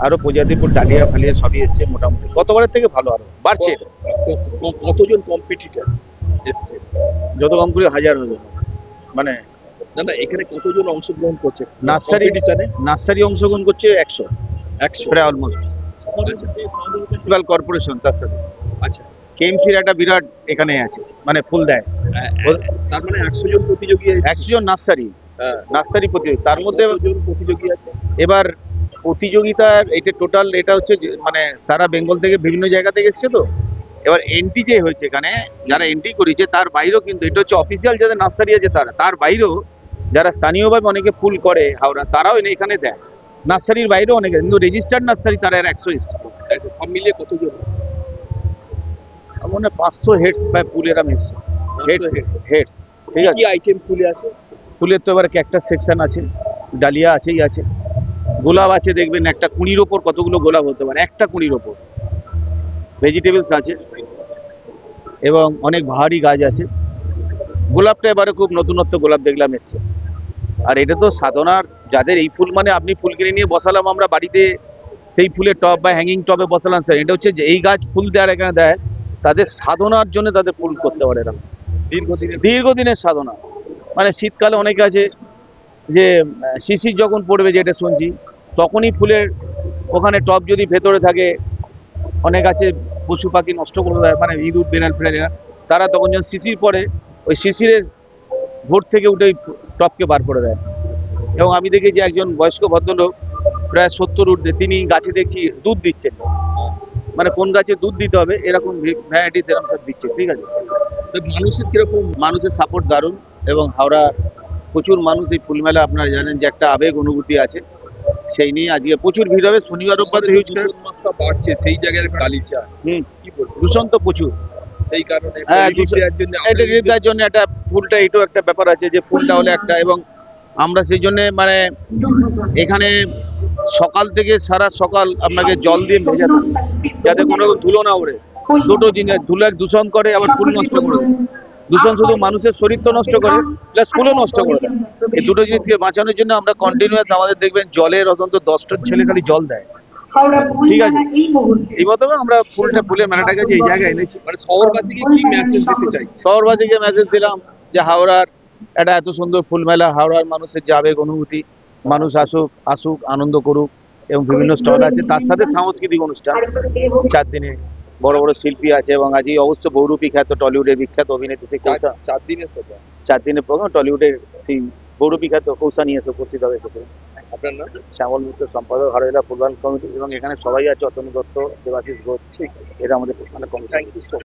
আরো প্রজাতিপুর ডালিয়া ফালিয়া সবই এসছে মোটামুটি গতবারের থেকে ভালো, আরো বাড়ছে। কতজন কম্পিটিটর এসছে? যত কম করে হাজার হাজার, মানে না না, এখানে কতজন অংশগ্রহণ করছে নার্সারি কম্পিটিশনে? নার্সারি অংশগ্রহণ করছে 100 100 প্রায় অলমোস্ট। কর্পোরেশন তার সাথে আচ্ছা। কেএমসির একটা বিরাট এখানে আছে, মানে ফুল দেয়। তার মানে 100 জন প্রতিযোগী এসছে? 100 জন নার্সারি প্রতিযোগী, তার মধ্যে কতজন প্রতিযোগী আছে? এবার প্রতিযোগিতার এটা টোটাল এটা হচ্ছে মানে সারা বেঙ্গল থেকে বিভিন্ন জায়গা থেকে এসছে। তো এবার এন্ট্রি যে হয়েছে এখানে, যারা এন্ট্রি করেছে তার বাইরেও কিন্তু এটা হচ্ছে অফিসিয়াল যাদের নার্সারি আছে তার বাইরেও যারা স্থানীয়ভাবে অনেকে ফুল করে হাওড়া, তারাও এখানে দেয়। নার্সারির বাইরেও অনেকে, কিন্তু রেজিস্টার্ড নার্সারি তারা 100 এসছে। সব মিলিয়ে কতজন? মনে হয় 500 হেডস বা ফুলেরা এসছে। হেডস ঠিক আছে। কি আইটেম ফুলে আছে? ফুলের তো এবার ক্যাকটাস সেকশন আছে, ডালিয়া আছেই আছে, গোলাপ আছে। দেখবেন একটা কুঁড়ির ওপর কতগুলো গোলাপ হতে পারে, একটা কুঁড়ির ওপর। ভেজিটেবলস আছে এবং অনেক ভারী গাছ আছে। গোলাপটা এবারে খুব নতুনত্ব গোলাপ দেখলাম এসছে। আর এটা তো সাধনার, যাদের এই ফুল মানে আপনি ফুল কিনে নিয়ে বসালাম আমরা বাড়িতে, সেই ফুলের টব বা হ্যাঙ্গিং টবে বসালাম, স্যার এটা হচ্ছে যে এই গাছ ফুল দেওয়ার এখানে দেয় তাদের সাধনার জন্য, তাদের ফুল করতে পারে এরকম দীর্ঘদিনের সাধনা। মানে শীতকালে অনেকে আছে যে শিশির যখন পড়বে, যেটা শুনছি, তখনই ফুলের ওখানে টব যদি ভেতরে থাকে, অনেক আছে পশু পাখি নষ্ট করে দেয়, মানে ইঁদুর বেড়াল ফেড়ালেরা, তারা তখন যখন শিশির পড়ে ওই শিশিরের ভোর থেকে উঠে টবকে বার করে দেয়। এবং আমি দেখেছি একজন বয়স্ক ভদ্রলোক প্রায় 70 ঊর্ধ্বে, তিনি গাছে দেখছি দুধ দিচ্ছেন, মানে কোন গাছে দুধ দিতে হবে এরকম ভ্যারাইটি সেরকম সব দিচ্ছে। ঠিক আছে। তো মানুষের কিরকম? মানুষের সাপোর্ট দারুণ, এবং হাওড়া প্রচুর মানুষ এই ফুলমেলা, আপনারা জানেন যে একটা আবেগ অনুভূতি আছে, সেই নিয়ে আজকে প্রচুর ভিড় হবে। শনিবার রোববার তো হিউজ মাত্রা বাড়ছে, সেই জায়গায় গালিচা কি বলবো, দূষণ তো প্রচুর। সেই কারণে হ্যাঁ, দেওয়ার জন্য একটা ফুলটা এটাও একটা ব্যাপার আছে, যে ফুলটা হলে একটা, এবং আমরা সেই জন্য মানে এখানে সকাল থেকে সারা সকাল আপনাকে জল দিয়ে ভেজাতে হবে, যাতে কোনো ধুলো না ওড়ে। দুটো জিনিস, ধুলো দূষণ করে, আবার ফুল নষ্ট করে দেয়। দূষণ শুধু মানুষের শরীর তো নষ্ট করে, প্লাস ফুলও নষ্ট করে দেয়। এই দুটো জিনিসকে বাঁচানোর জন্য আমরা কন্টিনিউয়াস, আমাদের দেখবেন জলের অন্তত 10টা ছেলে খালি জল দেয়। ঠিক আছে, এই মতো আমরা ফুলের মেলাটাকে যে এই জায়গায় এনেছি। মানে শহরবাসীকে কি মেসেজ দিতে চাই? শহরবাসীকে মেসেজ দিলাম যে হাওড়ার একটা এত সুন্দর ফুল মেলা, হাওড়ার মানুষের যে আবেগ অনুভূতি, মানুষ আসুক আনন্দ করুক, এবং বিভিন্ন স্টল আছে, তার সাথে সাংস্কৃতিক অনুষ্ঠান 4 দিনে, বড় বড় শিল্পী আছে, এবং আজই অবশ্য বহুরূপী খ্যাত টলিউডের বিখ্যাত অভিনেত্রী থেকে 4 দিনের কথা। 4 দিনের প্রোগ্রাম, টলিউডের সেই বহুরূপী খ্যাত কৌশানী এসে উপস্থিত হবে। আপনার নাম? শ্যামল মিত্র, সম্পাদক, হাওড়া ফুটবল কমিটি, এবং এখানে সবাই আছে, অতনু দত্ত, দেবাশিস ঘোষ, এরা আমাদের কমিটি।